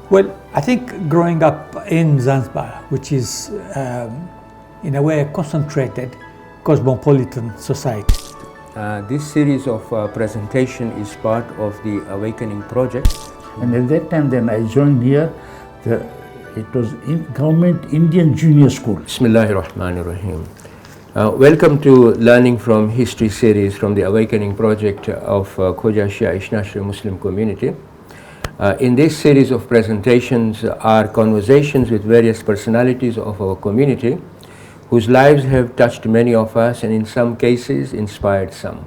Well, I think growing up in Zanzibar, which is in a way a concentrated cosmopolitan society. This series of presentation is part of the Awakening Project. And at that time then I joined here, it was Government Indian Junior School. Bismillahir Rahmanir Rahim. Welcome to Learning from History series from the Awakening Project of Khoja Shia Ithna-Asheri Muslim Community. In this series of presentations are conversations with various personalities of our community whose lives have touched many of us and in some cases inspired some.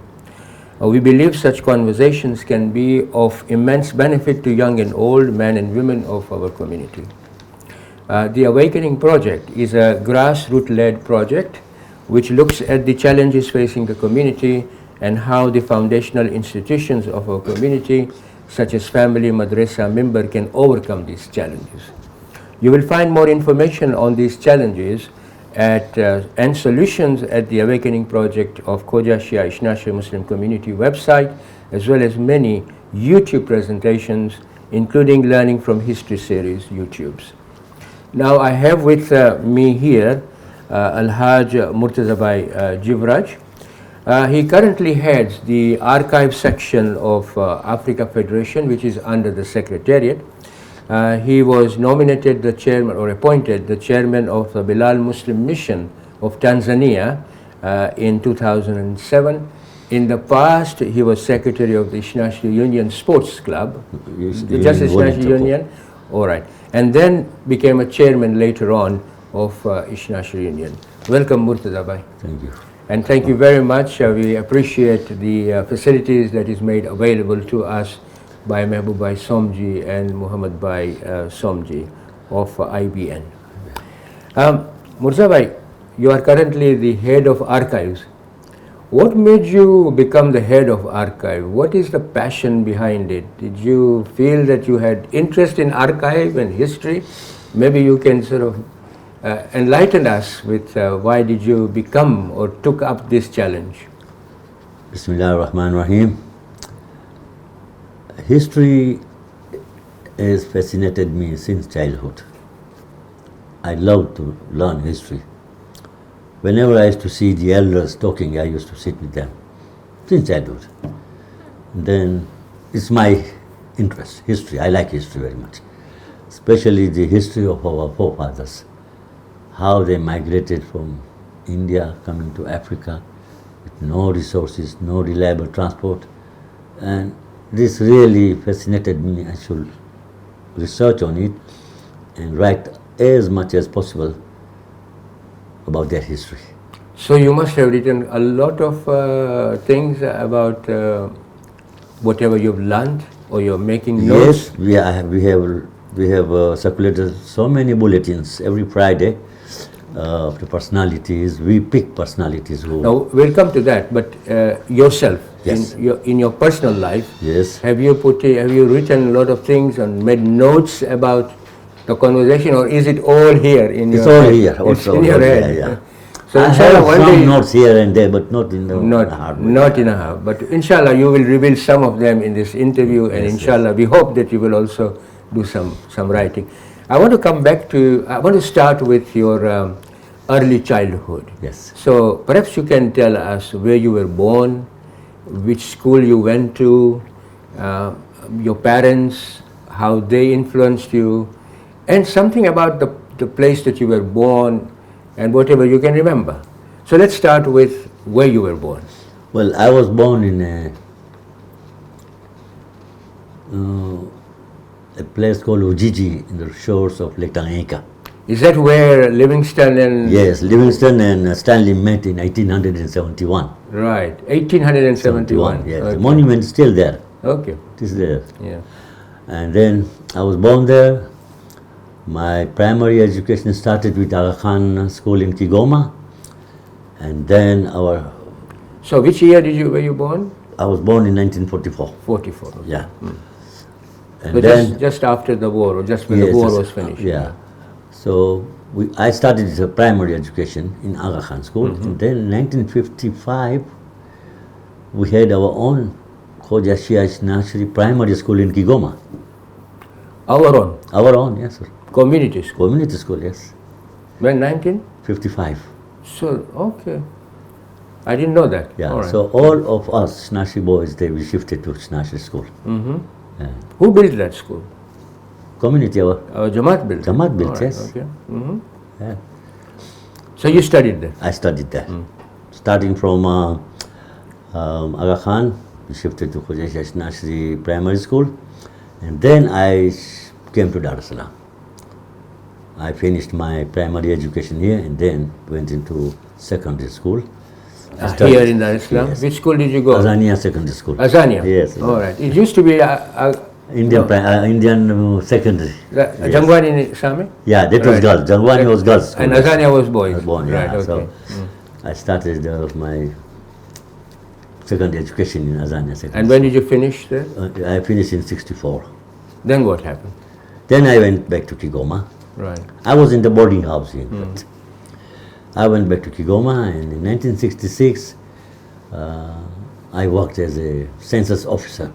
We believe such conversations can be of immense benefit to young and old, men and women of our community. The Awakening Project is a grassroots-led project which looks at the challenges facing the community and how the foundational institutions of our community, such as family, madrasa, member, can overcome these challenges. You will find more information on these challenges and solutions at the Awakening Project of Khoja Shia Ithna-Asheri Muslim Community website, as well as many YouTube presentations, including Learning from History series YouTubes. Now I have with me here Alhaj Murtazabhai Jivraj. He currently heads the archive section of Africa Federation, which is under the Secretariat. He was nominated the chairman or appointed the chairman of the Bilal Muslim Mission of Tanzania in 2007. In the past, he was secretary of the Ithna-Asheri Union Sports Club. Just Ithna-Asheri Union? All right. And then became a chairman later on of Ithna-Asheri Union. Welcome, Murtazabhai. Thank you. And thank you very much. We appreciate the facilities that is made available to us by Mehboob Bhai Somji and Muhammad Bhai Somji of IBN. Murtazabhai, you are currently the head of archives. What made you become the head of archive? What is the passion behind it? Did you feel that you had interest in archive and history? Maybe you can sort of enlighten us with why did you become or took up this challenge? Bismillah ar-Rahman ar-Rahim. History has fascinated me since childhood. I love to learn history. Whenever I used to see the elders talking, I used to sit with them since childhood. And then it's my interest, history. I like history very much, especially the history of our forefathers, how they migrated from India coming to Africa with no resources, no reliable transport. And this really fascinated me. I should research on it and write as much as possible about their history. So you must have written a lot of things about whatever you've learned, or you're making notes? Yes, we have circulated so many bulletins every Friday of the personalities. We pick personalities who... Now we'll come to that, but yourself, yes, in your personal life, yes, have you written a lot of things and made notes about the conversation, or is it all here in your all head? here, It's also in your here, head. yeah. So I inshallah, have one some day, notes here and there, but not in the hard way. not in a half, but inshallah you will reveal some of them in this interview, and Yes, inshallah we hope that you will also do some writing. I want to start with your early childhood. Yes. So perhaps you can tell us where you were born, which school you went to, your parents, how they influenced you, and something about the place that you were born and whatever you can remember. So let's start with where you were born. Well, I was born in a place called Ujiji in the shores of Lake Tanganyika. Is that where Livingstone and... Yes, Livingstone and Stanley met in 1871. Right, 1871. Yes, Okay. the monument is still there. Okay. It is there. Yeah. And then I was born there. My primary education started with Aga Khan School in Kigoma. And then So which year were you born? I was born in 1944. 44. Okay. Yeah. And But then just after the war, or just when the war was finished? Yeah. So I started a primary education in Aga Khan School. And then in 1955, we had our own Khoja Shia Ithna-Asheri primary school in Kigoma. Our own? Our own, yes, sir. Community school? Community school, yes. When 19? 55. So, okay. I didn't know that. Yeah, All right. so all of us, Snashi boys, we shifted to Snashi school. Yeah. Who built that school? Community, our Jamaat built it? Jamaat built, All right, yes. Okay. Yeah. So you studied there? I studied there. Starting from Aga Khan, we shifted to Khuja Shia Ithna-Asheri Primary School, and then I came to Dar es Salaam. I finished my primary education here and then went into secondary school. Here in Dar es Salaam? Yes. Which school did you go? Azania Secondary School. Azania? Yes. All right. It used to be Indian secondary. Yes. Jangwani Sami? Yeah, that was Right. girls. Jangwani was girls. And Azania was boys? I was born, yeah. Right, okay. So I started my secondary education in Azania Secondary. And when did you finish there? I finished in 64. Then what happened? Then I went back to Kigoma. Right. I was in the boarding house in fact. I went back to Kigoma, and in 1966 I worked as a census officer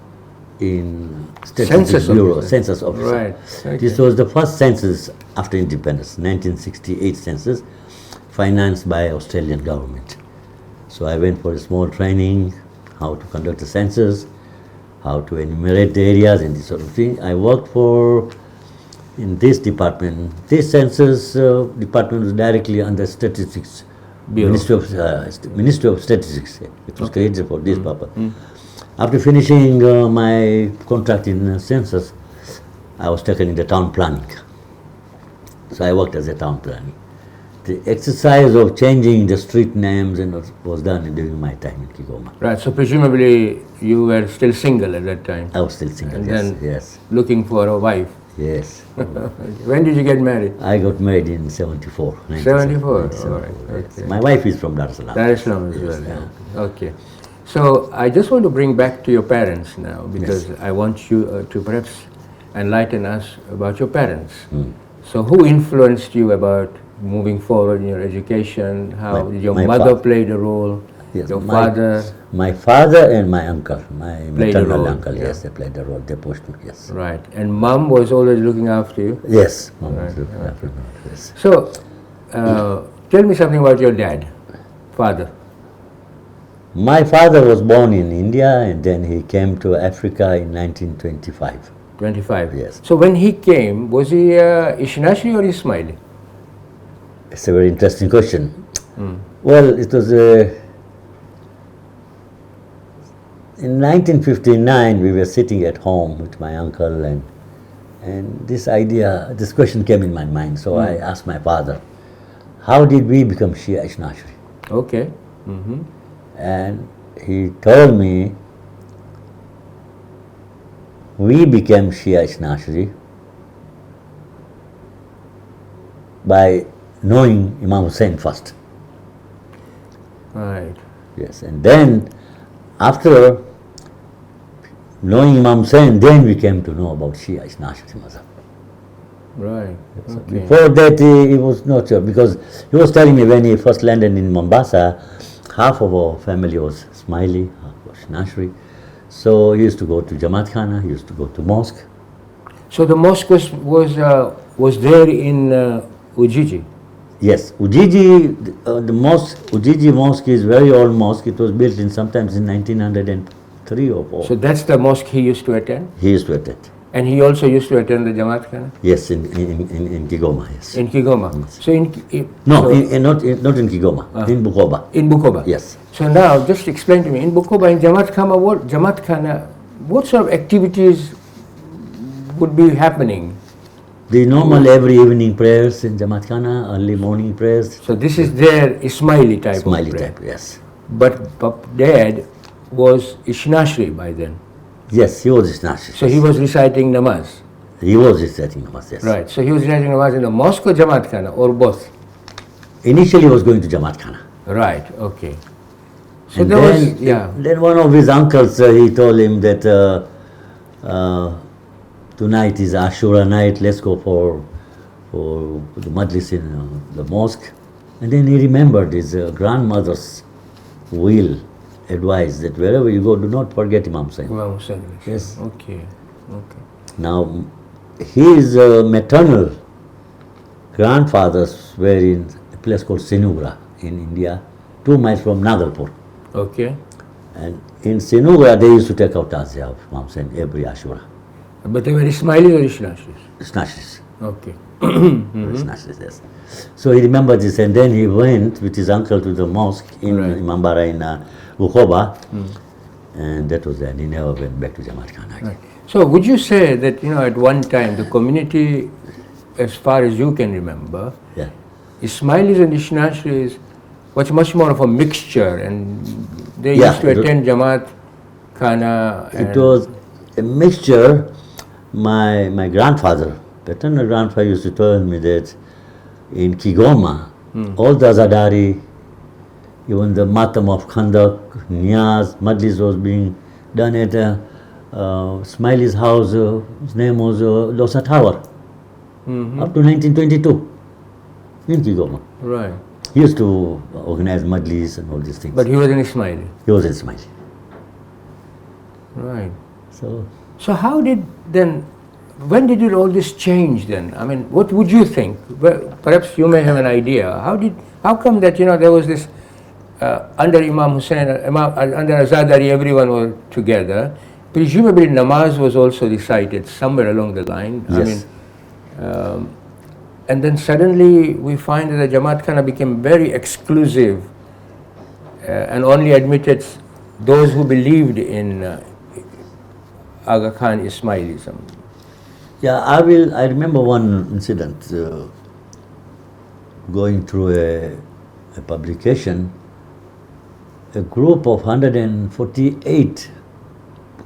in Statistics Census Bureau. officer. Census officer. Right. Okay. This was the first census after independence, 1968 census, financed by Australian government. So I went for a small training, how to conduct a census, how to enumerate the areas and this sort of thing. I worked in this department. This census department was directly under Statistics Bureau. Ministry of Statistics. It was created for this purpose. After finishing my contract in census, I was taken in the town planning. So I worked as a town planning. The exercise of changing the street names and was done during my time in Kigoma. Right. So presumably you were still single at that time? I was still single, And yes, then yes, looking for a wife? yes. When did you get married? I got married in 74. 74? All 1974, right. yes. Okay. My wife is from Dar es Salaam. Dar es Salaam as Yes, well. yeah. Yeah. Okay. So I just want to bring back to your parents now, because I want you to perhaps enlighten us about your parents. So who influenced you about moving forward in your education? How did your my mother father. play the role? Yes, Your father? My father and my uncle, my Played a maternal role, uncle, yeah. yes, they played a role. They pushed me, yes. Right. And mom was always looking after you? Yes. Right, Yes. So tell me something about your dad, father. My father was born in India and then he came to Africa in 1925. 25? Yes. So when he came, was he Ithna-Asheri or Ismaili? It's a very interesting question. Well, it was in 1959 we were sitting at home with my uncle and this question came in my mind. So I asked my father, how did we become Shia Ithna-Asheri? Okay. And he told me we became Shia Ithna-Asheri by knowing Imam Hussein first. Right. Yes, and then after knowing Imam Hussein, then we came to know about Shia Ithna-Asheri Mazhab. Right. Okay. Before that, he was not sure, because he was telling me when he first landed in Mombasa, half of our family was Ismaili, half was Ithna-Asheri. So he used to go to Jamaat Khana, he used to go to mosque. So the mosque was there in Ujiji? Yes, Ujiji, the mosque, Ujiji mosque is very old mosque. It was built sometimes in 1903 or 4. So that's the mosque he used to attend? He used to attend. And he also used to attend the Jamaat Khana? Yes, in Kigoma, yes. In Kigoma? So Not in Kigoma, in Bukoba. In Bukoba? Yes. So now, just explain to me, in Bukoba, in Jamaat Khana, what sort of activities would be happening? The normal every evening prayers in Jamaat Khana, early morning prayers. So this is their Ismaili type Ismaili of prayer. type, yes. But Dad was Ithna-Asheri by then. Yes, he was Ithna-Asheri. So he was reciting namaz. He was reciting namaz, yes. Right. So he was reciting namaz in the mosque or Jamaat Khana or both? Initially he was going to Jamaat Khana. Right. Okay. So And there then, was, yeah. Then one of his uncles, he told him that tonight is Ashura night, let's go for the majlis in the mosque. And then he remembered his grandmother's will, advice that wherever you go, do not forget Imam Hussain. Imam Hussain. Yes. Okay. Okay. Now, his maternal grandfathers were in a place called Senugra in India, 2 miles from Nagarpur. Okay. And in Senugra, they used to take out Tazia of moms and every Ashura. But they were Ismailis or Ishnashis? Snashes. Okay. Snashes, yes. So he remembered this, and then he went with his uncle to the mosque in Right. Imambara in Bukoba, and that was then. He never went back to Jamaat Khan again. Right. So would you say that, at one time the community, as far as you can remember, Yeah. Ismailis and Ishnashis was much more of a mixture, and they Yeah, used to attend Jamaat Khana. It was a mixture. My grandfather, paternal grandfather, used to tell me that in Kigoma, all the Azadari, even the Matam of Khandak, Niyaz, Majlis was being done at Smiley's house. His name was Losa Tower, up to 1922 in Kigoma. Right. He used to organize Majlis and all these things. But he was an Ismaili. He was a Smiley. Right. So how did then, when did all this change then? I mean, what would you think? Well, perhaps you may have an idea. How come that, there was this, under Imam Hussain, under Azadari, everyone was together. Presumably namaz was also recited somewhere along the line. Yes. And then suddenly we find that the Jamaat Khana became very exclusive and only admitted those who believed in Aga Khan Ismailism. yeah, I remember one incident going through a publication. A group of 148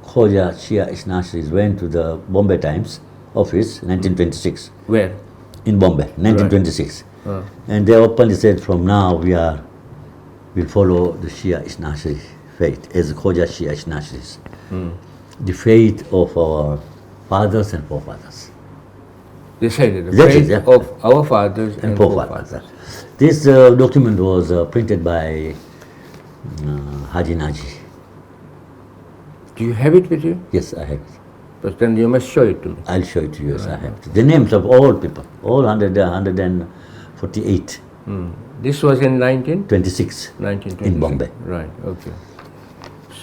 Khoja Shia Ithna-Asheris went to the Bombay Times office, 1926. Where? In Bombay, 1926. And they openly said, from now we'll follow the Shia Ithna-Asheri faith as Khoja Shia Ithna-Asheris. The faith of our fathers and forefathers. They said that the That is, faith yeah. of our fathers and forefathers. This document was printed by Haji Naji. Do you have it with you? Yes, I have it. But then you must show it to me. I'll show it to you. Yes, I have it. The names of all people, all 148, This was in 26 1926. in Bombay. Right, okay.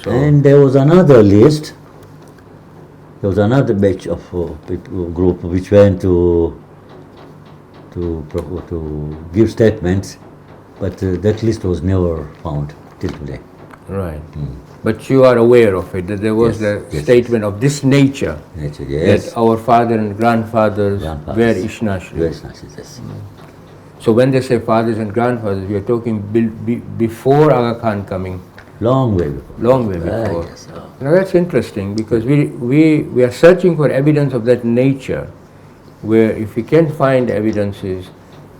So, And there was another list. There was another batch of group which went to give statements, but that list was never found till today. right. But you are aware of it, that there was Yes, the yes, statement of this nature, Yes. that our father and grandfathers were Ishnashri. Yes, yes. So when they say fathers and grandfathers, we are talking before Aga Khan coming, Long way before. long way before. Yes. Now that's interesting, because we are searching for evidence of that nature, where if we can find evidences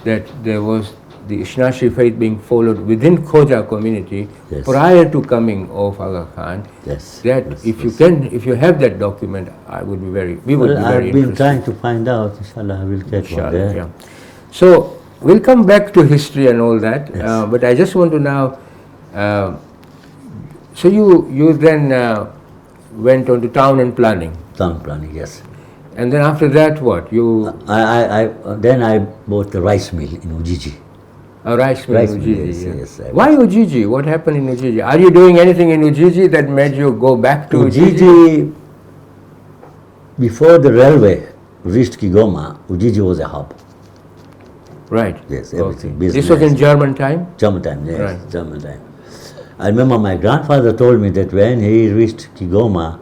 that there was the Ishnashri faith being followed within Khoja community Yes. prior to coming of Aga Khan, Yes. that yes, if yes. if you have that document, we would be very I've been interested. trying to find out. Inshallah, I will get one Inshallah, there. yeah. So we'll come back to history and all that, Yes. but I just want to now. So you then went on to town and planning, Town planning, yes. and then after that what you Then I bought the rice mill in Ujiji. a rice mill Rice in mill, Ujiji. yes, Yeah. yes, I Why Ujiji? What happened in Ujiji? Are you doing anything in Ujiji that made you go back to Ujiji? Ujiji, before the railway reached Kigoma, Ujiji was a hub. Right. Yes, everything. Okay. This was in German time. German time, yes, Right. German time. I remember my grandfather told me that when he reached Kigoma,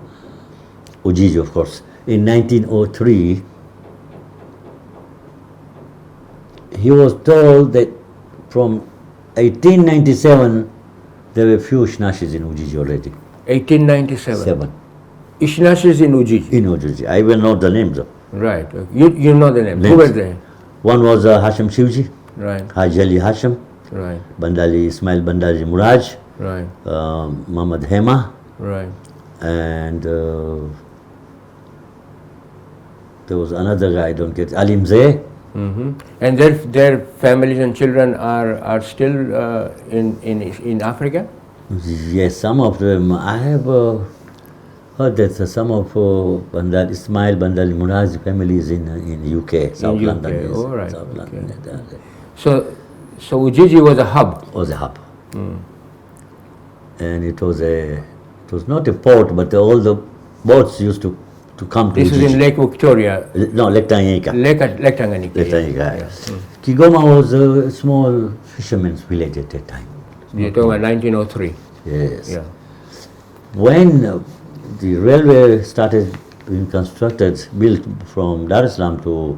Ujiji of course, in 1903, he was told that from 1897 there were few Ishnashis in Ujiji already. 1897. 7 Ishnashis in Ujiji. in Ujiji. I will know the names of. Right. Okay. You know the names. Who Names. were they? One was Hashim Shivji, Right. Haji Ali Hashim, Right. Bandali Ismail Bandali Muraj, Right. Muhammad Hema, Right. and there was another guy, I don't get, Alim Zeh. And their families and children are still in Africa. Yes, some of them. I have heard that some of Bandal, Ismail Bandal Munaz families in UK, South London. UK. Yes, All right. South Okay. London. So Ujiji was a hub. Was a hub. And it was not a port, but all the boats used to come to This is Ujiji. in Lake Victoria. No, Lake Tanganyika. Lake Tanganyika. Lake yeah. Tanganyika. Yeah. Kigoma was a small fisherman's village at that time. You're talking about 1903. Yes. Yeah. When the railway started being constructed, built from Dar es Salaam to,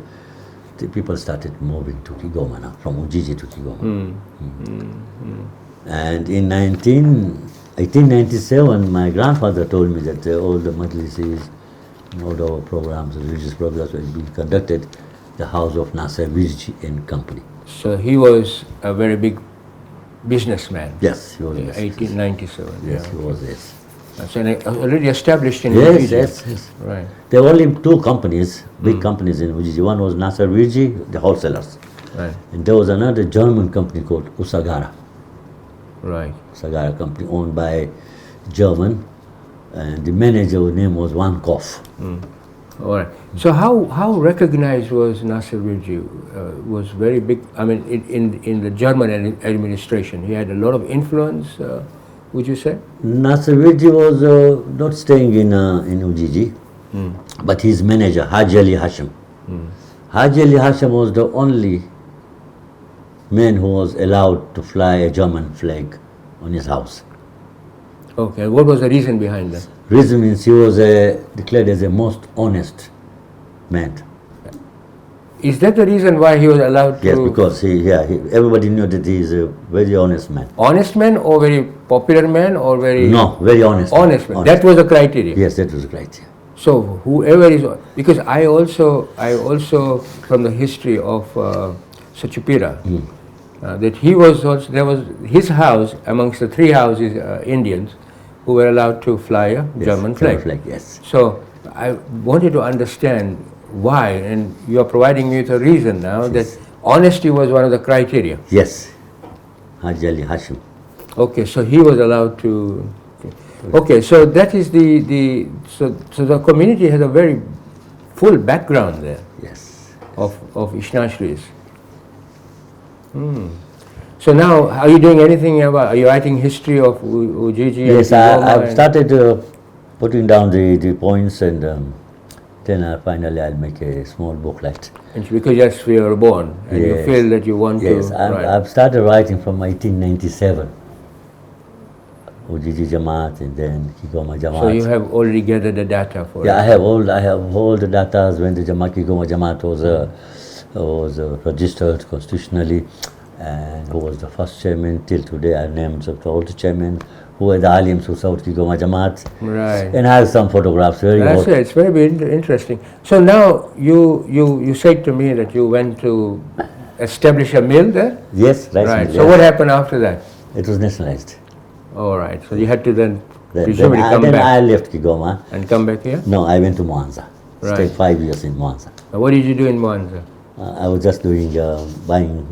the people started moving to Kigoma now, from Ujiji to Kigoma. And in 1897, my grandfather told me that all the majlises, all the programs, religious programs were being conducted at the house of Nasser Ujiji and Company. So he was a very big businessman. Yes, he was. In 1897. Yes, yeah. he was. Yes. So already established in Yes, Ujiji. yes, yes. Right. There were only two companies, big companies in Ujiji. One was Nasser Ujiji, the wholesalers. Right. And there was another German company called Usagara. Right. Usagara company owned by German. And the manager's name was Van Koff. All right. So how recognized was Nasser Ujiji? Was very big. I mean, in the German administration, he had a lot of influence. Would you say? Nasser Ujiji was not staying in Ujiji, but his manager, Haji Ali Hashim. Haji Ali Hashim was the only man who was allowed to fly a German flag on his house. Okay. What was the reason behind that? Reason means he was declared as a most honest man. Is that the reason why he was allowed to? Yes, because everybody knew that he is a very honest man. Honest man or very popular man or very No, very honest. honest man. That was the criteria. Yes, that was right. So whoever is, because I also from the history of Sachupira, that he was also, there was his house amongst the three houses Indians who were allowed to fly a German flag. Yes. So I wanted to understand why, and you are providing me with a reason now that honesty was one of the criteria. Yes. Haji Ali Hashim. Okay, so he was allowed to. Okay, so that is so the community has a very full background there Yes. of Ithna-Asheris. So now, are you doing anything about? Are you writing history of Ujiji? Yes, and I've started putting down the points, and then finally I'll make a small booklet. And because yes, we were born, and you feel that you want to. Yes, I've started writing from 1897. Ujiji Jamaat and then Kigoma Jamaat. So you have already gathered the data for it. I have all the data when the Kigoma Jamaat was registered constitutionally, and who was the first chairman. Till today I named all the chairman, who were the alims who served Kigoma Jamaat. Right. And I have some photographs. That's it. It's very interesting. So now you said to me that you went to establish a mill there. Yes, right. Mill, So what happened after that? It was nationalized. All right. So you had to then presumably come then back. I left Kigoma. And come back here? No, I went to Mwanza. Right. Stayed 5 years in Mwanza. Now what did you do in Mwanza? I was just doing buying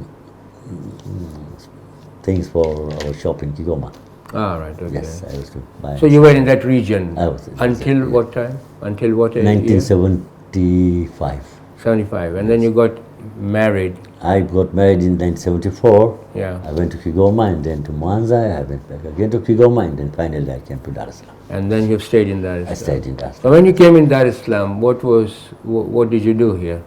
things for our shop in Kigoma. Ah, right. Okay. Yes, I was to buy. So you were in that region I was until what time? Until what age? 1975. 75. And then you got married. I got married in 1974. Yeah. I went to Kigoma and then to Mwanza. I went back again to Kigoma, and then finally I came to Dar es Salaam. And then you stayed in Dar es Salaam. I stayed in Dar es So Salaam. when you came in Dar es Salaam, what did you do here?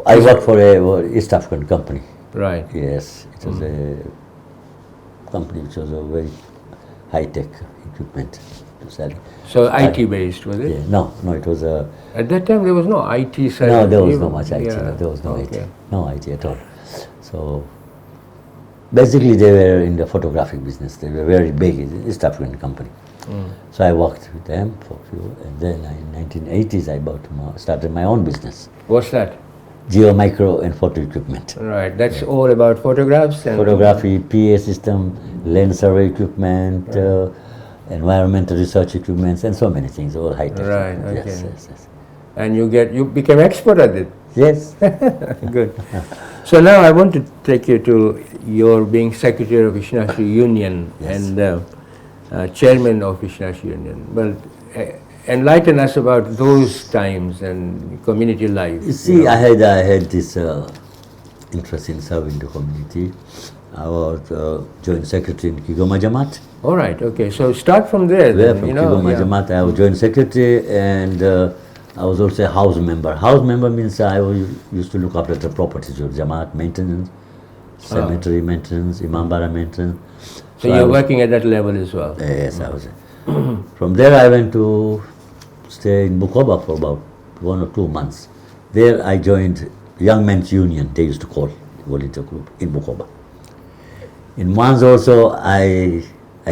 I worked for a East African company. Right. Yes, it was a company which was a very high-tech equipment to sell. So IT based, was it? Yeah, no, it was a. At that time there was no IT side. No, there was no much IT. Yeah. There was no Okay. IT. No IT at all. So basically, they were in the photographic business. They were very big. East African company. So I worked with them for a few, and then in 1980s I started my own business. What's that? Geo, micro, and photo equipment. Right. That's all about photographs and Photography, PA system, lens survey equipment, environmental research equipment, and so many things, all high tech. Right, Yes, okay. yes. and you became expert at it. Yes. Good. So now I want to take you to your being Secretary of Ithna-Asheri Union Yes. and Chairman of Ithna-Asheri Union. Well, enlighten us about those times and community life. You see, I had this interest in serving the community. I was joint secretary in Kigoma Jamaat. All right, okay. So start from there. Where Then, from Kigoma Jamaat, I was joint secretary, and I was also a house member. House member means I used to look after the properties of Jamaat, maintenance, cemetery maintenance, Imambara maintenance. So you're working at that level as well? Yes, I was. From there I went to stay in Bukoba for about 1 or 2 months. There I joined Young Men's Union, they used to call volunteer group in Bukoba. In once also I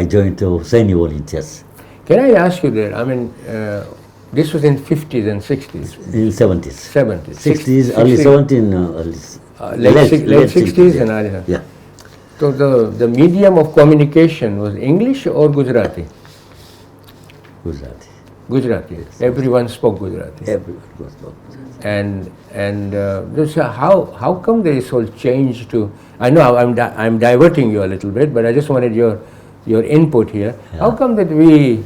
joined the Husseini volunteers. Can I ask you that? I mean, this was in 50s and 60s? In 70s. 70s. 60s, early 70s, late 60s and early. Yeah. So the medium of communication was English or Gujarati? Gujarati. Gujarati. Yes. Everyone spoke Gujarati. Everyone was spoke Gujarati. And so how come there is whole change to? I know I'm diverting you a little bit, but I just wanted your input here. Yeah. How come that we,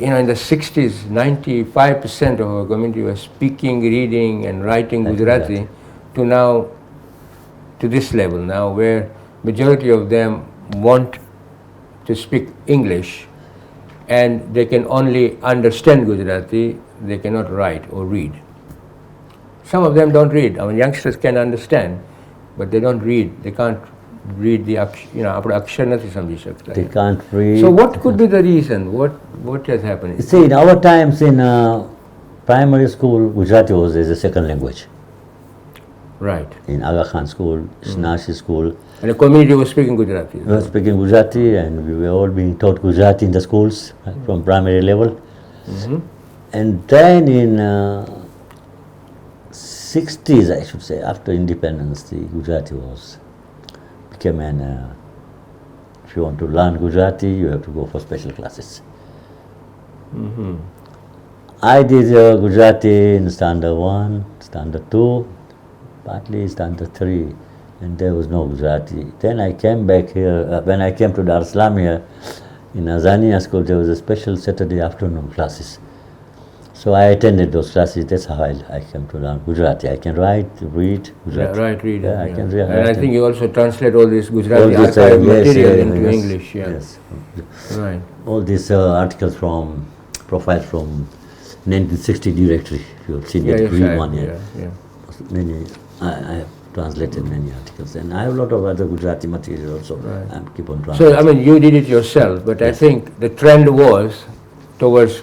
in the 60s, 95% of our community was speaking, reading, and writing Gujarati, to now to this level now, where majority of them want to speak English, and they can only understand Gujarati, they cannot write or read. Some of them don't read. I mean, youngsters can understand, but they don't read. They can't read the akshar nathi samjhi sakta. They can't read. So what could be the reason? What has happened? See, in our times in primary school, Gujarati was as a second language. Right. In Aga Khan school, Ithna-Asheri school. And the community was speaking Gujarati. We were speaking Gujarati, and we were all being taught Gujarati in the schools from primary level. And then in 60s, I should say, after independence, the Gujarati became an, if you want to learn Gujarati, you have to go for special classes. I did Gujarati in standard 1, standard 2, partly standard 3, and there was no Gujarati. Then I came back here, when I came to Dar es Salaam here, in Azania school, there was a special Saturday afternoon classes. So I attended those classes. That's how I came to learn Gujarati. I can write, read Gujarati. Write, read. Yeah, I can read. And I think you also translate all this Gujarati All this, archive yes, material into yes, English. Yeah. Yes. Right. All these articles profiles from 1960 directory. If you've seen that green one here. Yeah. Many, I have translated many articles, and I have a lot of other Gujarati material also. Right. I keep on translating. So I mean, you did it yourself, but I think the trend was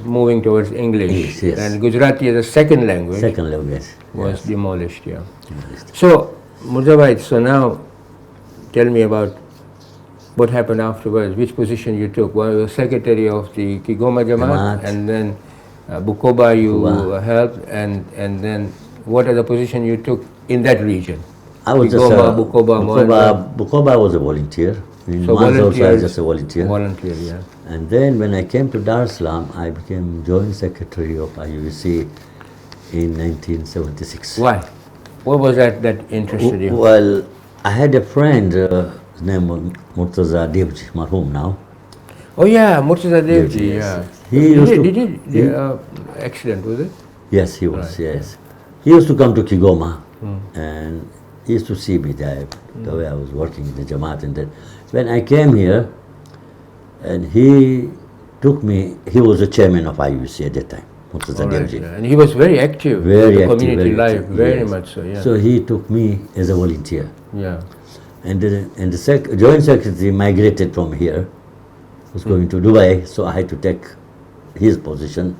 moving towards English, Yes. and Gujarati as a second language was Yes. demolished. Yeah. So Murtazabhai, so now tell me about what happened afterwards. Which position you took? Well, you were secretary of the Kigoma Jamaat, and then Bukoba you helped, and then what other position you took in that region? I was Kigoma, Bukoba, Bukoba was a volunteer. In so months also I was just a volunteer. Volunteer, yeah. And then when I came to Dar es Salaam, I became joint secretary of IUC in 1976. Why? What was that interested you? Well, I had a friend, his name was Murtaza Jivraj, marhum now. Oh yeah, Murtaza Jivraj, yeah. He used to, accident, was it? Yes, he was, Right, yes. He used to come to Kigoma, and he used to see me there, the way I was working in the Jamaat. And then when I came here, and he took me, he was the chairman of IUC at that time, Murtaza Right, Jivraj. yeah. And he was very active Very in the active, community very life, active, very yes. much so, yeah. So he took me as a volunteer. Yeah. And the joint secretary migrated from here, was going to Dubai, so I had to take his position.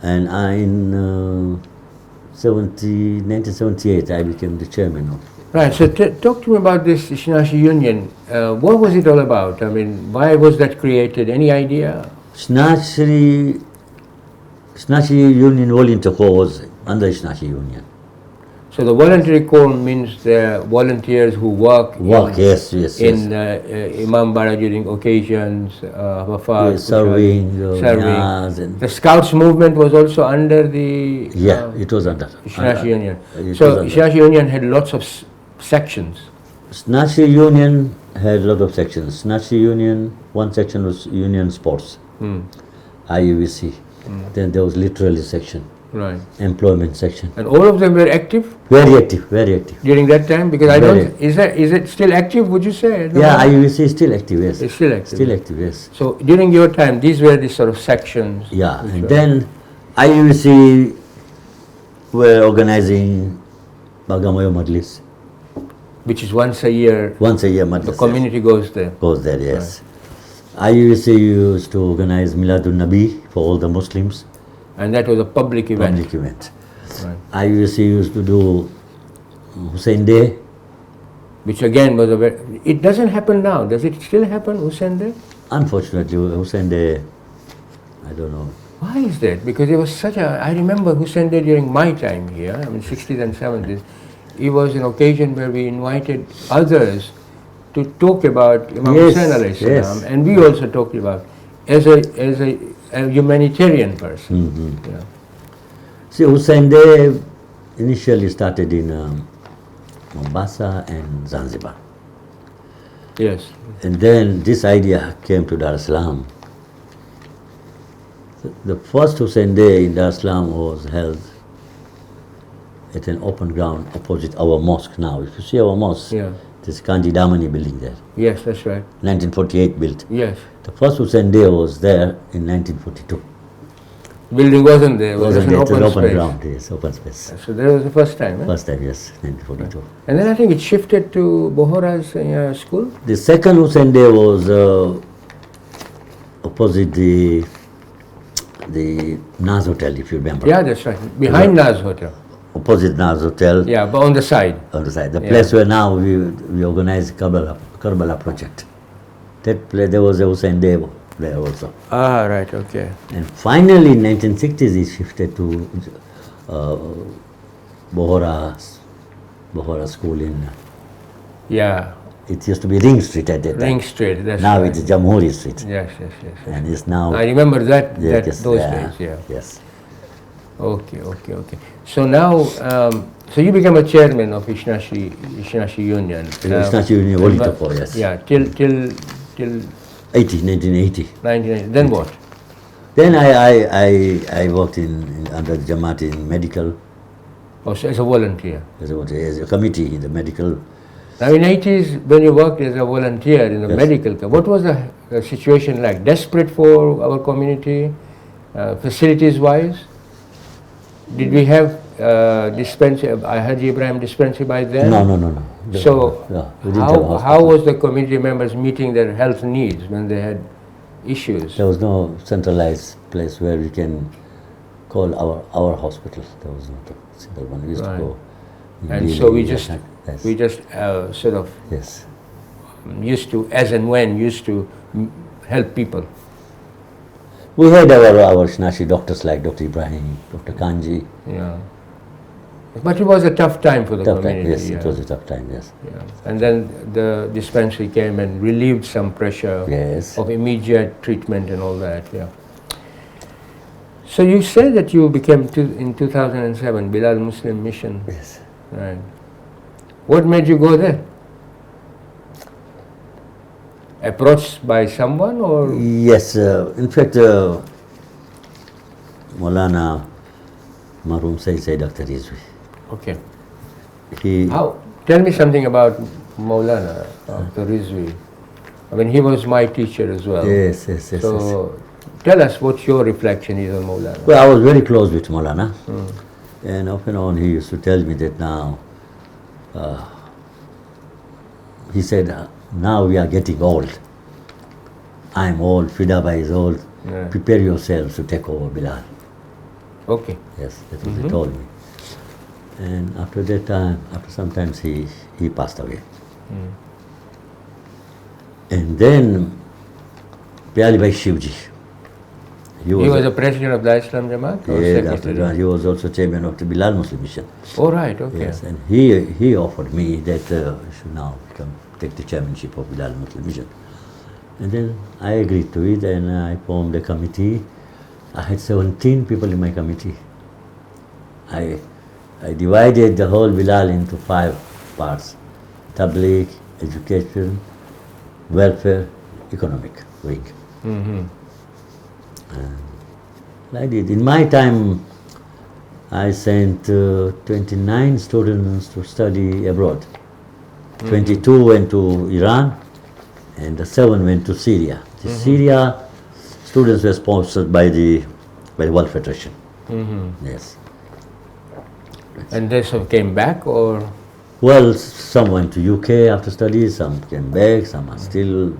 And in 1978, I became the chairman of. Right, so talk to me about this Ithna-Asheri Union. What was it all about? I mean, why was that created? Any idea? Ithna-Asheri Union volunteer corps was under Ithna-Asheri Union. So the voluntary corps means the volunteers who work Yes. in Imambara during occasions, wafat, Yes, serving. serving. The Scouts movement was also under the It was under. Ithna-Asheri Union. It So was under. Ithna-Asheri Union had lots of sections. Ithna-Asheri Union had a lot of sections. Ithna-Asheri Union, one section was Union Sports. IUVC. Then there was literary section, Right. employment section. And all of them were active Very active, very active. during that time? Because I Very. don't, is it still active, would you say? at the Yeah, moment? IUVC is still active, yes. It's still active. Still active, yes. So during your time, these were the sort of sections. Yeah, which and were- then IUVC were organizing Bagamoyo Majlis. which is once a year, Once a year Majlis. the community goes there. goes there, yes. IUVC used to organize Miladun Nabi for all the Muslims, And that was a public event. public event. Right. IUVC used to do Hussein Day. Which again was a very, it doesn't happen now. Does it still happen, Hussein Day? Unfortunately, Hussein Day, I don't know. Why is that? Because it was such a, I remember Hussein Day during my time here, I mean 60s and 70s, it was an occasion where we invited others to talk about Imam Yes, Hussein alayhi salam, yes. and we also talked about as a humanitarian person. Yeah. See, Hussein Day initially started in Mombasa and Zanzibar. Yes. And then this idea came to Dar es Salaam. The first Hussein Day in Dar es Salaam was held at an open ground opposite our mosque now. If you see our mosque, Yeah. this Kanji Damani building there, Yes, that's right. 1948 built. Yes. The first Hussein Day was there in 1942. Building wasn't there, it was just an It was open open space. ground, yes, open space. So that was the first time. Eh? First time, yes, 1942. And then I think it shifted to Bohora's school. The second Hussein Day was opposite the Naz Hotel, if you remember. Yeah, that's right. Behind Naz Hotel. Opposite Naz Hotel. Yeah, but on the side. On the side. The Yeah. place where now we organize Kerbala project. That place, there was a Hussein Day there also. Ah, right, okay. And finally in 1960s it shifted to Bohora school in, Yeah, it used to be Ring Street at that Ring time. Street, that's Now right. it's Jamhuri Street. Yes, yes, yes. And it's now, I remember that, yeah, that yes, those yeah, days, yeah. Yes. Okay, okay, okay. So now, so you became a chairman of Ithna-Asheri Union. Ithna-Asheri Union, Volitoko, yes. Yeah, till 1980. 1990. Then what? Then I worked under the Jamaat in medical, Oh, so as a volunteer. as a committee in the medical. Now in 80s, when you worked as a volunteer in the Yes. medical, what was the situation like? Desperate for our community, facilities-wise? Did we have dispensary, Alhaj Ibrahim dispensary by then? No. So Yeah, we didn't have a how hospital. was the community members meeting their health needs when they had issues? There was no centralized place where we can call our hospital. There was not a single one. We used Right. to go. And in so we India, just yes. sort of Yes. used to, as and when, used to help people. We had our Shnashi doctors like Dr. Ibrahim, Dr. Kanji. Yeah. But it was a tough time for the Tough time, community. yes, yeah. it was a tough time, yes. Yeah. And then the dispensary came and relieved some pressure Yes. of immediate treatment and all that. Yeah. So you said that you became in 2007 Bilal Muslim Mission. Yes. Right. What made you go there? Approached by someone or? Yes, in fact, Maulana Marhum Sayyid Dr. Rizvi. Okay. He, How? Tell me something about Maulana, the Rizvi. I mean, he was my teacher as well. yes. So, tell us what your reflection is on Maulana. Well, I was very close with Maulana, and off and on he used to tell me that now, he said, now we are getting old. I'm old, Fidaba is old. Yeah. Prepare yourselves to take over Bilal. Okay. Yes, that's what he told me. And after that time, after sometimes he passed away. And then Pyali Bhai Shivji. He was the president of the Islam Jamaat? Or Yeah, secretary? after, he was also chairman of the Bilal Muslim Mission. Oh, right, okay. Yes, and he offered me that you should now take the chairmanship of Bilal Muslim Mission. And then I agreed to it, and I formed a committee. I had 17 people in my committee. I divided the whole Bilal into 5 parts: Tabligh, education, welfare, economic wing. Like it. In my time, I sent 29 students to study abroad. 22 went to Iran, and the 7 went to Syria. The Syria students were sponsored by the World Federation. Yes. And they some came back, or? Well, some went to UK after studies, some came back, some are still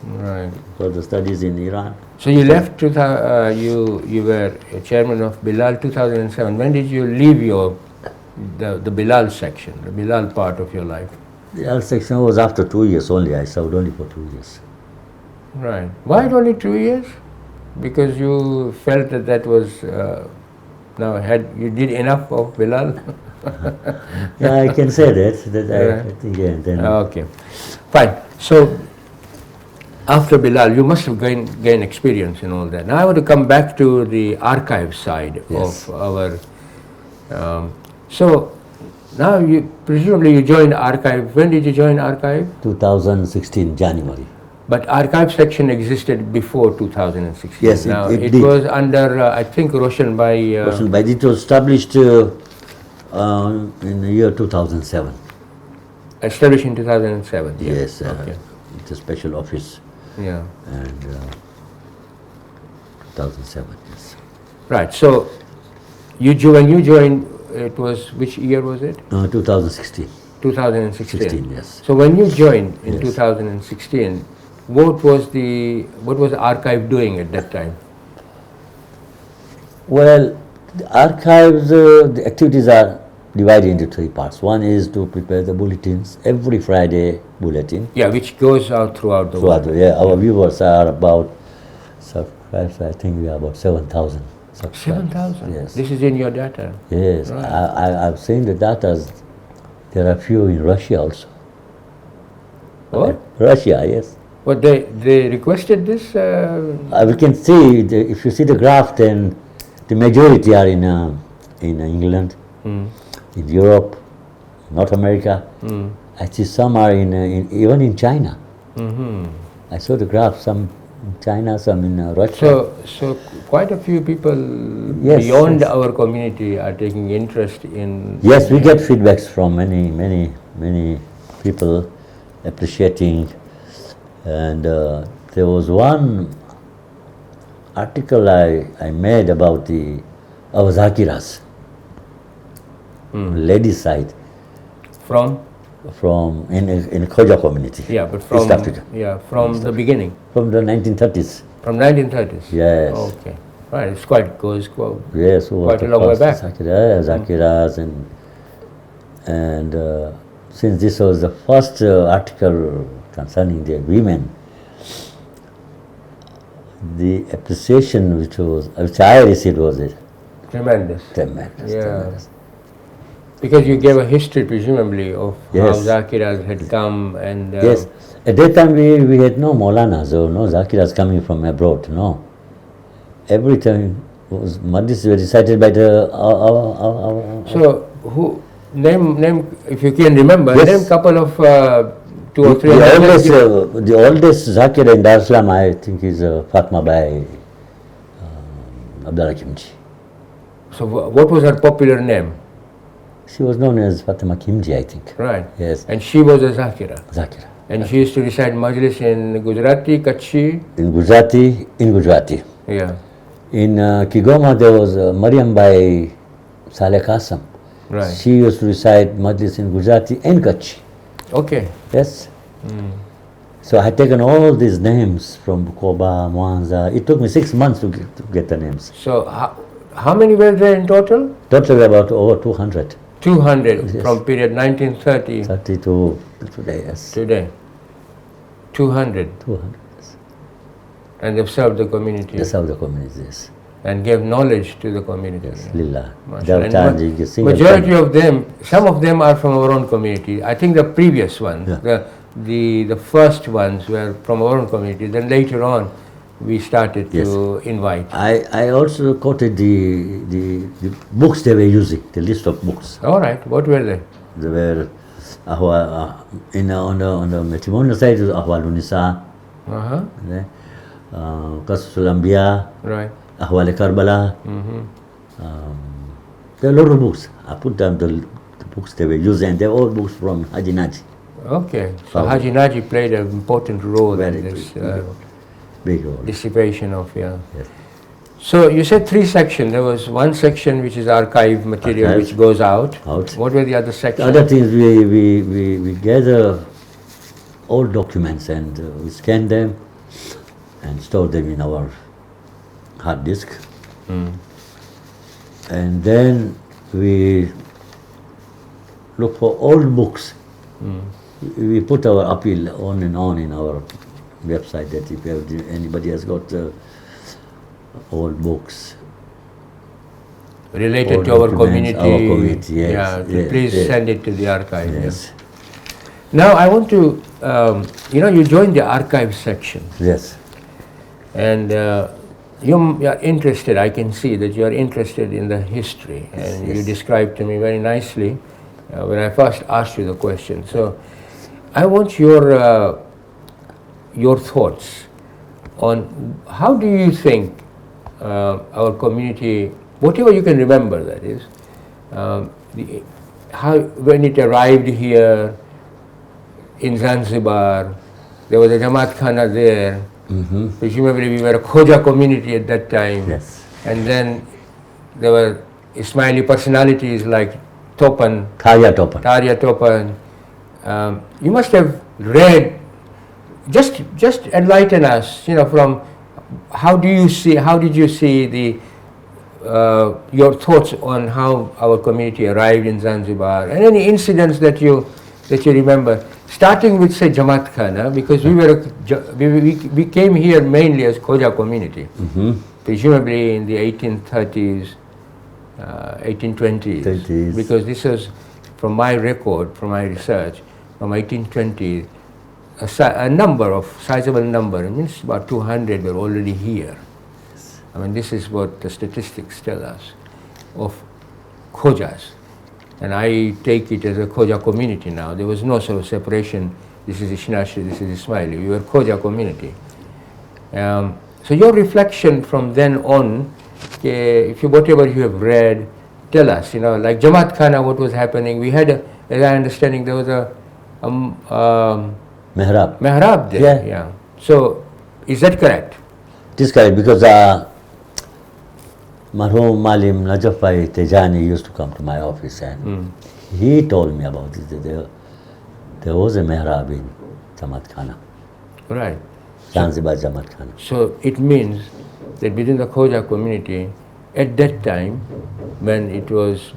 Right. for the studies in Iran. So you left, you were a chairman of Bilal 2007. When did you leave the Bilal section, the Bilal part of your life? The L section was after 2 years only. I served only for 2 years. Right. Why only 2 years? Because you felt that was, you did enough of Bilal? Yeah, I can say that I think, yeah, then. Okay, fine. So, after Bilal, you must have gained experience in all that. Now I want to come back to the archive side Yes. of our. So now presumably you joined archive. When did you join archive? 2016, January. But archive section existed before 2016. Yes, now it it did. was under I think Roshan Bhai. But it was established in the year 2007. Established in 2007. yeah. Yes, Okay. it's a special office, Yeah. and 2007, yes. Right. So when you joined, it was which year was it? 2016. 2016. 16, yes. So when you joined in Yes. 2016, what was the archive doing at that time? Well, the archives, the activities are divided into 3 parts. One is to prepare the bulletins, every Friday bulletin. Yeah, which goes out throughout the Throughout, world. yeah, our viewers are about, subscribers, I think we are about 7,000 subscribers. 7,000. Yes. This is in your data. Yes, Right. I've seen the data. There are few in Russia also. What? Russia, yes. What they requested this? We can see, if you see the graph, then the majority are in England, in Europe, North America. I see some are even in China. I saw the graph, some in China, some in Russia. So quite a few people Yes, beyond yes. our community are taking interest in. Yes, we get feedbacks from many people appreciating, and there was one article I made about our Zakiras, ladies' side, From? from in a Khoja community. Yeah, but from East Africa, from the beginning, from the 1930s. from 1930s. Yes. Okay. Right. It's goes Yes, who was quite the a long way first back. Zakiras, and since this was the first article concerning the women, the appreciation which I received was Tremendous. tremendous. Yeah. Tremendous. Because you gave a history, presumably, of Yes. how Zakiras had come and. Yes, at that time we had no Maulanas or no Zakiras coming from abroad. No, every time was Madris were recited by our So, who name if you can remember, Yes. name couple of 2 or 3. the oldest Zakira in Dar es Salaam, I think, is Fatma Bai Abdullah Kimji. So, what was her popular name? She was known as Fatima Kimji, I think. Right. Yes, And she was a Zakira. Zakira. And she used to recite Majlis in Gujarati, Kutchi. In Gujarati. Yeah. In Kigoma, there was Mariam Bai Saleh Qasem. Right. She used to recite Majlis in Gujarati and Kutchi. Okay. Yes. So I had taken all these names from Bukoba, Mwanza. It took me 6 months to get the names. So, how many were there in total? Total about over 200. 200 Yes. from period 1930 30 to today, yes. today. 200. 200. Yes. And they've served the community That's how the community is. and gave knowledge to the community. Yes, Lillah. Mashallah. And Davtaji, single majority time. of them, some of them are from our own community. I think the previous ones, Yeah. the first ones were from our own community. Then later on, we started to invite. I also quoted the books they were using, the list of books. All right, what were they? They were on the matrimonial side, it was Ahwal Nisa, Uh-huh. Qasasul Anbiya, Right. Ahwal Karbala. There are a lot of books. I put down the books they were using, and they're all books from Haji Naji. Okay, so Haji Naji played an important role in this Big role. dissipation of, Yes. So you said 3 sections. There was one section which is archive material Archive. which goes out. Out. What were the other The sections? other things, we gather old documents and we scan them and store them in our hard disk. And then we look for old books. We put our appeal on and on in our website that if anybody has got old books, Related old to our documents, community. our community, yes, Yeah, yes, please yes. send it to the archive. yes, Now I want to, you joined the archive section. yes, And you are interested, I can see that you are interested in the history, and you yes. described to me very nicely when I first asked you the question. So I want your thoughts on how do you think our community, whatever you can remember that is, how when it arrived here in Zanzibar, there was a Jamaat Khana there. Presumably we were a Khoja community at that time. yes. And then there were Ismaili personalities like Topan, Tarja Topan. Tarja Topan. You must have read, just enlighten us, from how did you see the your thoughts on how our community arrived in Zanzibar, and any incidents that you remember, starting with, say, Jamaat Khana, because we came here mainly as Khoja community, presumably in the 1830s, 1820s, 30s. because this was, from my record, from my research, from 1820s, a sizable number, it means about 200 were already here. I mean, this is what the statistics tell us of Khojas. And I take it as a Khoja community now. There was no sort of separation. This is Ithna-Asheri, this is Ismaili. We were Khoja community. So your reflection from then on, whatever you have read, tell us, like Jamaat Khana, what was happening. We had, as I understanding, there was a Mehrab there. Yeah. So, is that correct? It is correct because Marhum Malim Najafbhai Tejani used to come to my office and he told me about it. There was a Mehrab in Jamaat Khana, Right. Zanzibar Jamaat Khana. So it means that within the Khoja community, at that time, when it was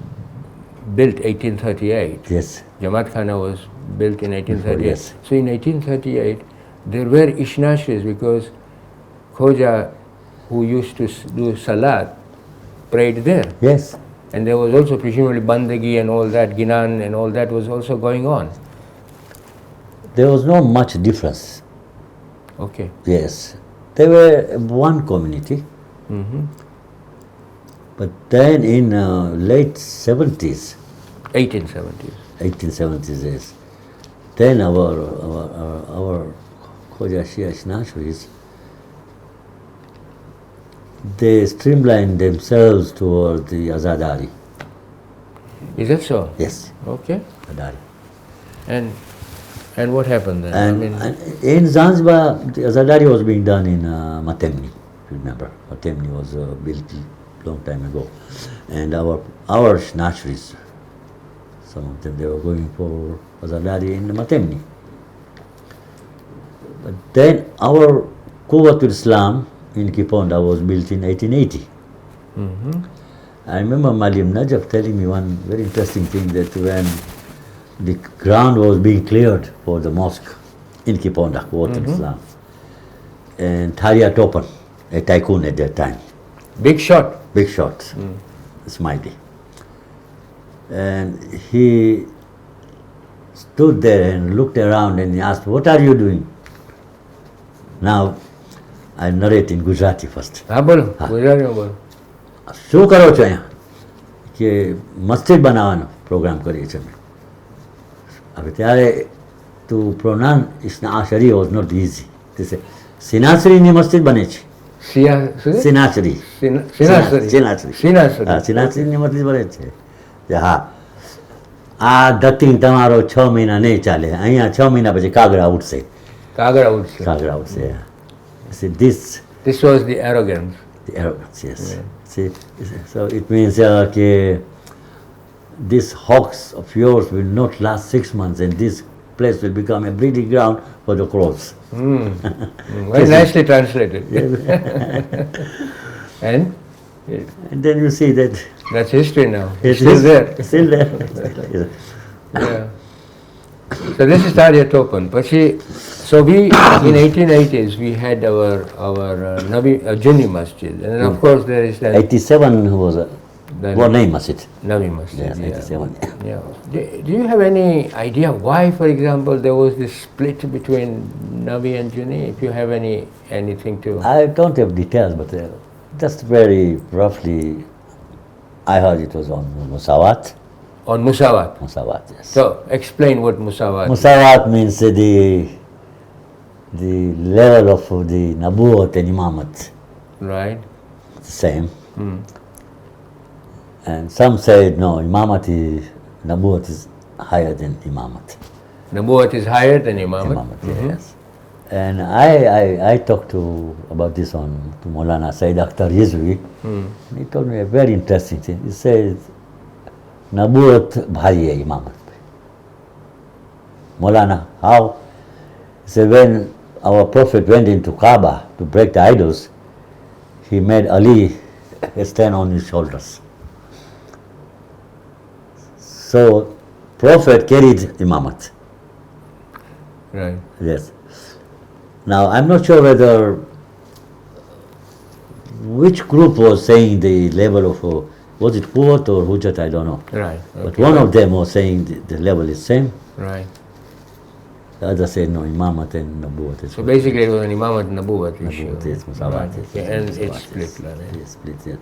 built 1838, Yes, Jamaat Khana was built in 1838. yes. So in 1838, there were Ithna-Asheris because Khoja who used to do Salat prayed there. yes. And there was also presumably Bandagi and all that, Ginan and all that was also going on. There was not much difference. Okay. Yes, they were one community. But then in late 70s, 1870s. 1870s, yes, then our Khoja Shia Ithna-Asheris, they streamlined themselves toward the Azadari. Is that so? Yes, Okay. Azadari. And what happened then? And in Zanzibar, the Azadari was being done in Matemni, if you remember. Matemni was built a long time ago. And our Ithna-Asheris, some of them, they were going for Azadari in Matemni. But then our Quwwatul Islam in Kiponda was built in 1880. I remember Malim Najaf telling me one very interesting thing, that when the ground was being cleared for the mosque in Kiponda, Quwwatul Islam, and Tarja Topan, a tycoon at that time, Big shot. Ismaili, and he stood there and looked around and he asked, "What are you doing?" Now, I narrate in Gujarati first. हाँ बोलो गुजराती में बोलो શું કરો છો અહીંયા? કે મસ્જિદ બનાવવાનો પ્રોગ્રામ કરીએ છીએ અમે. હવે ત્યારે to pronounce Ithna-Asheri was not easy. They say, Sinasriની મસ્જિદ બને છે. Shia Ithna-Asheri. Ithna-Asheri. Ithna-Asheri ની મતલબ એ છે કે હા આ ધતિંગ તમારો 6 મહિના નહીં ચાલે, અહીંયા 6 મહિના પછી કાગડા ઉઠશે. Kagra Utsu. Kagra ઉઠશે. See, this was the arrogance. The arrogance, yes. Yeah. See, so it means this hoax of yours will not last 6 months, and this place will become a breeding ground for the crows. Very nicely translated. and then you see that that's history now. It's still there. Still there. Yeah. So this is Tarya Topan. So we in 1880s we had our Nabi Junni Masjid, and then of course there is that 87 was Nabi Masjid. Nabi Masjid. Yes, 87. Yeah. Do you have any idea why, for example, there was this split between Nabi and Junni? If you have anything to, I don't have details, but just very roughly, I heard it was on Musawat. On Musawat. Musawat, yes. So explain what Musawat. Musawat means the level of the Nabuwat and Imamat. Right. Same. And some say no, Nabuwat is higher than Imamat. Nabuwat is higher than Imamat. Yes. And I talked about this to Maulana Sayyid Akhtar Yizvi. He told me a very interesting thing. He says, Nabuwat bhai hai Imamat. Maulana, how? He said, when our Prophet went into Kaaba to break the idols, he made Ali stand on his shoulders. So, Prophet carried Imamat. Right. Yes. Now, I'm not sure which group was saying the level of, was it Quwwat or Hujjat, I don't know. Right. Okay. But one of them was saying the level is same. Right. The other said no, Imamat and Nabuwat. So basically it was an Imamat and Nabuwat issue. Nabuwat, yes, Musawat, right. yes, And Musawat, it's split. Yes. Yes, split, yes.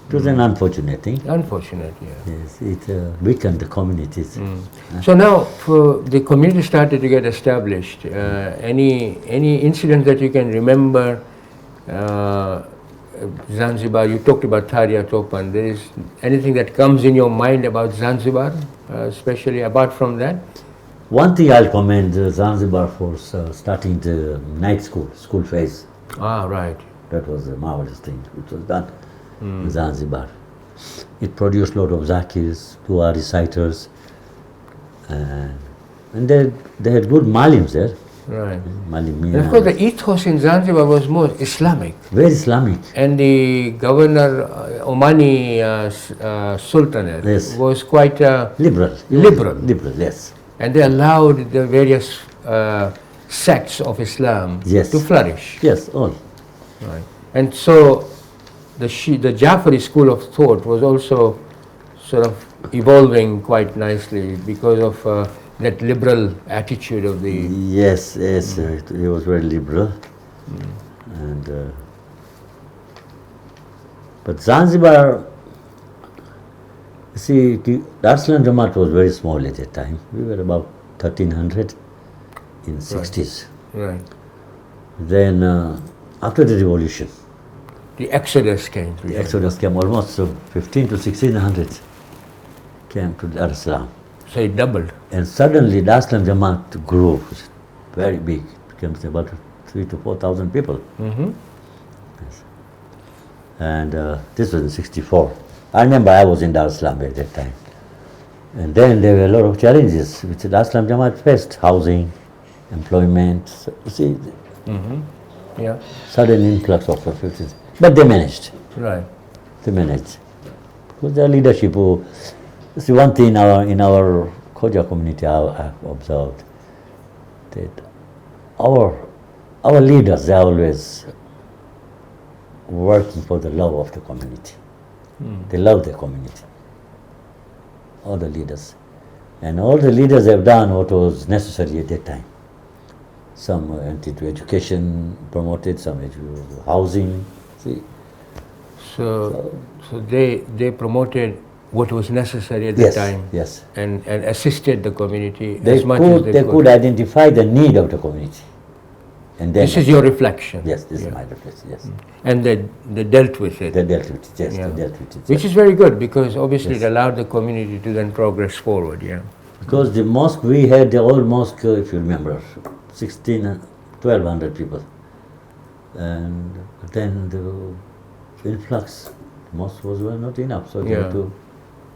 It was an unfortunate thing. Unfortunate, yeah. Yes, it weakened the communities. So now, the community started to get established. Any incident that you can remember? Zanzibar, you talked about Tarya Topan. There is anything that comes in your mind about Zanzibar, especially apart from that? One thing I'll commend Zanzibar for starting the night school phase. Ah, right. That was a marvelous thing which was done in Zanzibar. It produced a lot of zakirs, dua reciters, and they had good malims there. Right. Malim And of course, the ethos in Zanzibar was more Islamic. Very Islamic. And the governor, Omani Sultanate, was quite Liberal, yes. And they allowed the various sects of Islam to flourish. Yes, all. Right. And so the Jafari school of thought was also sort of evolving quite nicely because of that liberal attitude of the... Yes, it was very liberal. And but Zanzibar, see, the Darsalam Jamaat was very small at that time. We were about 1,300 in 60s. Right. Then after the revolution, the exodus came. The exodus came almost 15 to 1,600 came to Darsalam. So it doubled. And suddenly Darsalam Jamaat grew very big. It became about 3,000 to 4,000 people. Yes. And this was in 64. I remember I was in Darsalam at that time. And then there were a lot of challenges which Darsalam Jamaat faced. Housing, employment, see, yeah. Sudden influx of refugees. But they managed. Right. They managed. Because their leadership, see, one thing in our Khoja community I've observed, that our leaders, they are always working for the love of the community. They love the community. All the leaders. And all the leaders have done what was necessary at that time. Some went into education, promoted, some into housing. See. So they promoted what was necessary at the time. Yes. And assisted the community as much as they could. They could identify the need of the community. And then this is your reflection. Yes, this is my reflection, yes. And they dealt with it. They dealt with it, yes, Yeah. they dealt with it. Which is very good, because obviously it allowed the community to then progress forward, yeah. Because the mosque, we had the old mosque, if you remember, 1,200 people. And then the influx, the mosque was not enough, so they had to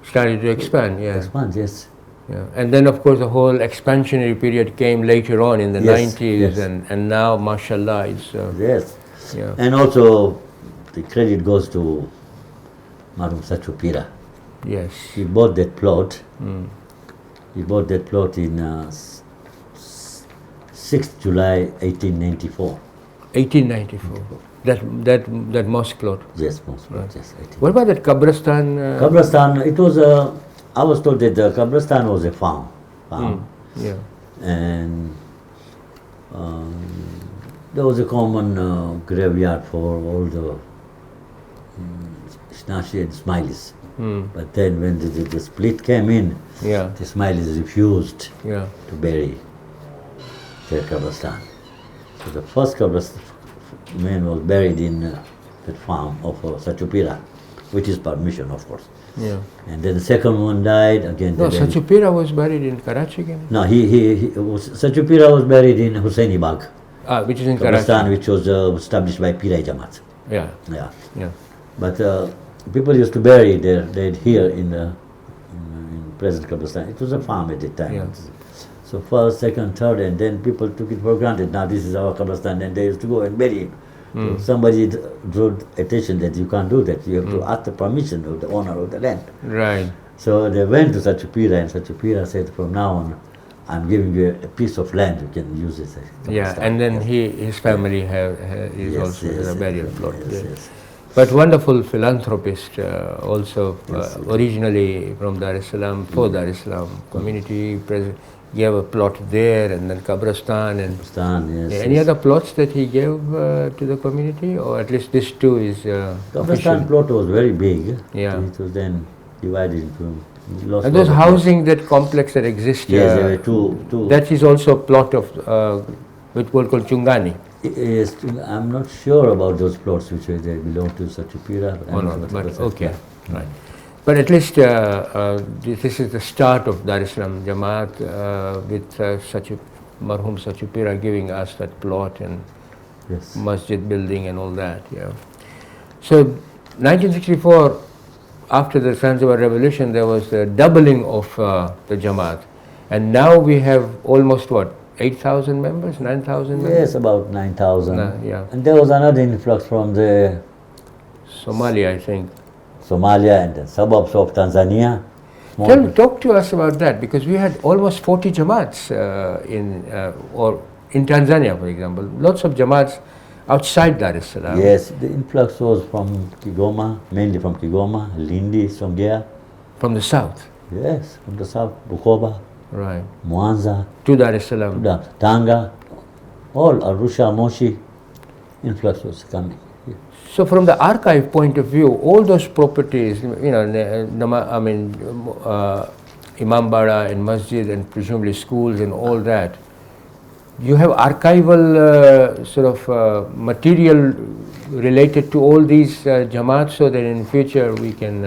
started to expand, yeah. expand, yes. Yeah. And then of course the whole expansionary period came later on in the Yes, 90s, yes. and now, mashallah, it's... Yes. Yeah. And also, the credit goes to Marum Sachupira. Yes. He bought that plot. He bought that plot in 6th July 1894. 1894. That mosque plot. Yes, mosque plot, yes. 18. What about that Kabristan? Kabristan, it was I was told that the Kabristan was a farm. Yeah. And there was a common graveyard for all the Ithna-Asheri and Smileys. But then when the split came in, Yeah. the Smileys refused Yeah. to bury their Kabristan. So the first Kabristan man was buried in that farm of Sachupira, with his permission, of course. Yeah. And then the second one died again. No, they buried- Sachupira was buried in Karachi again? No, Sachupira was buried in Hussaini Bagh, Which is in Kabristan, Karachi. which was established by Pirai Jamaat. Yeah. Yeah. Yeah. But people used to bury their dead here in present Kabristan. It was a farm at the time. Yeah. So first, second, third, and then people took it for granted. Now this is our Kabristan, and they used to go and bury it. So somebody drew attention that you can't do that. You have to ask the permission of the owner of the land. Right. So they went to Sachupira, and Sachupira said, from now on, I'm giving you a piece of land, you can use it. Yeah, and then his family is Yes, also yes, a burial yes, plot. yes, Yeah. yes. But wonderful philanthropist, also originally from Dar es Salaam, for Dar es Salaam community, gave a plot there, and then Kabristan, and Yes, any yes. other plots that he gave to the community, or at least this two is Kabristan plot was very big. Yeah. It was then divided into lots and those of housing, that complex that exists, Yes, there were two. that is also a plot of which was called Chungani. Yes, I'm not sure about those plots which they belong to Sachupira. Oh no, but okay, right. But at least this is the start of Dar es Salaam Jamaat with Marhum Sachupira giving us that plot and Yes. masjid building and all that. Yeah. So 1964, after the Zanzibar Revolution, there was a doubling of the Jamaat, and now we have almost what, 8,000 members, 9,000 members? Yes, about 9,000. Yeah. And there was another influx from the Somalia, I think. Somalia and the suburbs of Tanzania. Talk to us about that, because we had almost 40 Jamaats in Tanzania, for example. Lots of Jamaats outside Dar es Salaam. Yes, the influx was from Kigoma, mainly from Kigoma, Lindi, Songea. From the south. Yes, from the south, Bukoba, Right. Mwanza, To Dar es Salaam. Tanga, all Arusha, Moshi, influx was coming. So from the archive point of view, all those properties, Imambara and Masjid and presumably schools and all that, you have archival material related to all these Jamaats, so that in future we can,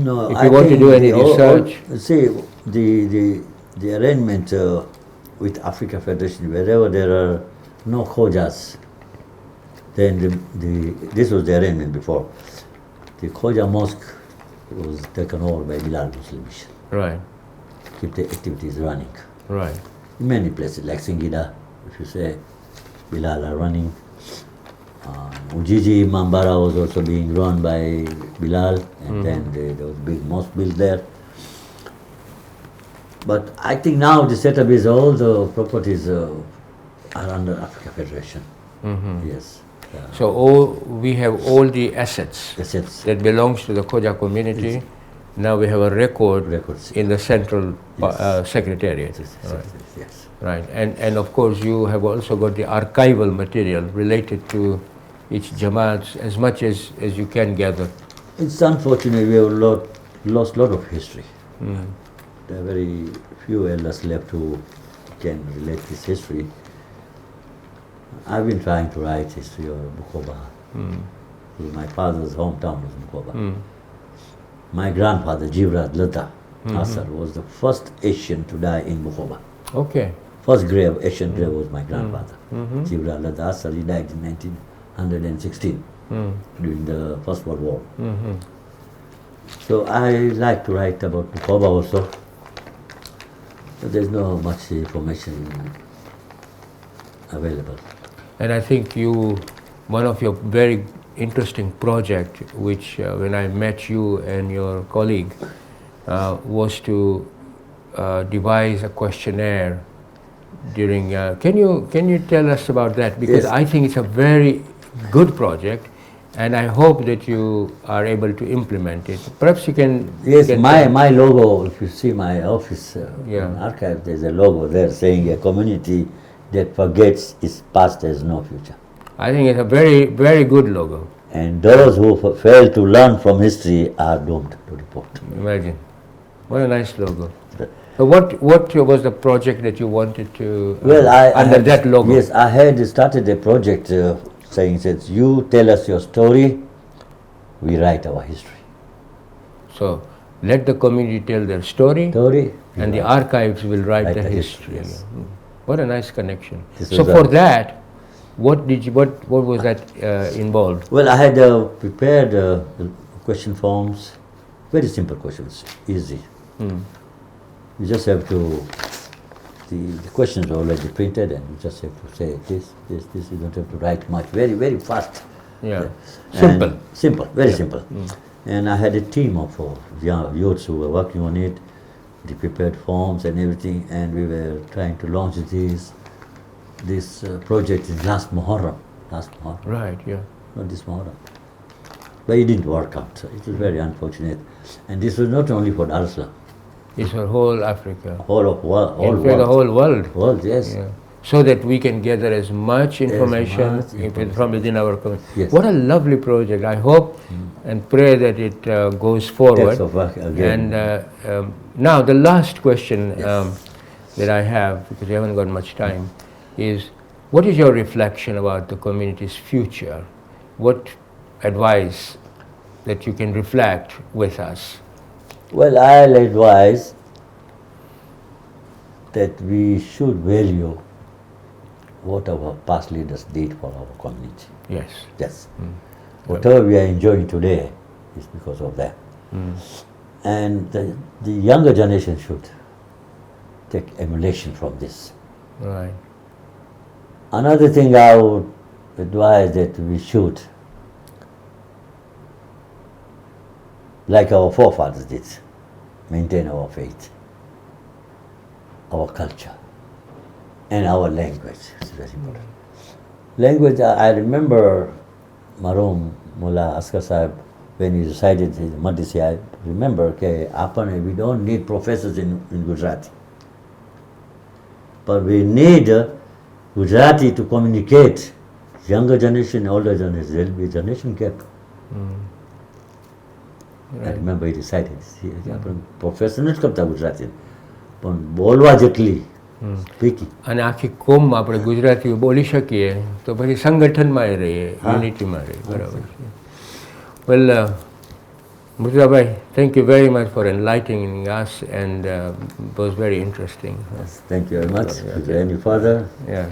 No, if you want to do any research. See, the arrangement with Africa Federation, wherever there are no Khojas, then this was the arrangement before. The Khoja Mosque was taken over by Bilal Muslim Mission. Right, Keep the activities running. right. In many places, like Singida, if you say, Bilal are running. Ujiji, Mambara was also being run by Bilal, and then there was a big mosque built there. But I think now the setup is all the properties are under Africa Federation. Yes. So we have all the assets Assets. that belongs to the Khoja community. Now we have a Records. in the central Yes. secretariat. Yes, Right. yes. Right, and of course you have also got the archival material related to each Jamaat as much as you can gather. It's unfortunate we have lost a lot of history. There are very few elders left who can relate this history. I've been trying to write history of Bukoba. My father's hometown was Bukoba. My grandfather, Jivraj Lata Asar, was the first Asian to die in Bukoba. Okay. First grave, Asian grave, was my grandfather. Jivraj Lata Asar, he died in 1916 during the First World War. So I like to write about Bukoba also. But there's no much information available. And I think one of your very interesting project, which when I met you and your colleague, was to devise a questionnaire during. Can you tell us about that? Because Yes. I think it's a very good project, and I hope that you are able to implement it. Perhaps you can. Yes, can my logo, if you see my office Yeah. in archive, there's a logo there saying a community that forgets its past has no future. I think it's a very, very good logo. And those who fail to learn from history are doomed to report. Imagine. What a nice logo. So what was the project that you wanted to Well, under that logo? Yes, I had started a project saying that you tell us your story, we write our history. So let the community tell their story, Story, and the archives will write the history. yes. What a nice connection. This So was for that, what was that involved? Well, I had prepared question forms, very simple questions, easy. You just have to, the questions are already printed and you just have to say this, you don't have to write much, very, very fast. Yeah. And simple, very simple. And I had a team of young youths who were working on it, the prepared forms and everything, and we were trying to launch this project in last Muharram. Right, yeah. Not this Muharram. But it didn't work out, so it was very unfortunate. And this was not only for Dar es Salaam. It's for whole Africa. Whole world. The whole world. World, yes. Yeah. So that we can gather as much information from within our community. Yes. What a lovely project. I hope and pray that it goes forward. Steps of work again. And now the last question that I have, because we haven't got much time, is what is your reflection about the community's future? What advice that you can reflect with us? Well, I'll advise that we should value what our past leaders did for our community. Yes. Yes. Whatever we are enjoying today is because of that. And the younger generation should take emulation from this. Right. Another thing I would advise that we should, like our forefathers did, maintain our faith, our culture, and our language. It's very important. Language, I remember Maroom Mullah Askar Sahib, when he recited his Madhisi, I remember, we don't need professors in Gujarati. But we need Gujarati to communicate. Younger generation, older generation, there will be a generation gap. I remember he recited this. Professor નથી કરતા ગુજરાતી પણ બોલવા જેટલી speaking. અને આખી કોમમાં આપણે ગુજરાતીઓ બોલી શકીએ તો પછી સંગઠનમાં રહીએ, યુનિટીમાં રહીએ. બરાબર છે. વેલ Murtazabhai, thank you very much for enlightening us, and it was very interesting. Yes, thank you very much. If you any further, Yeah,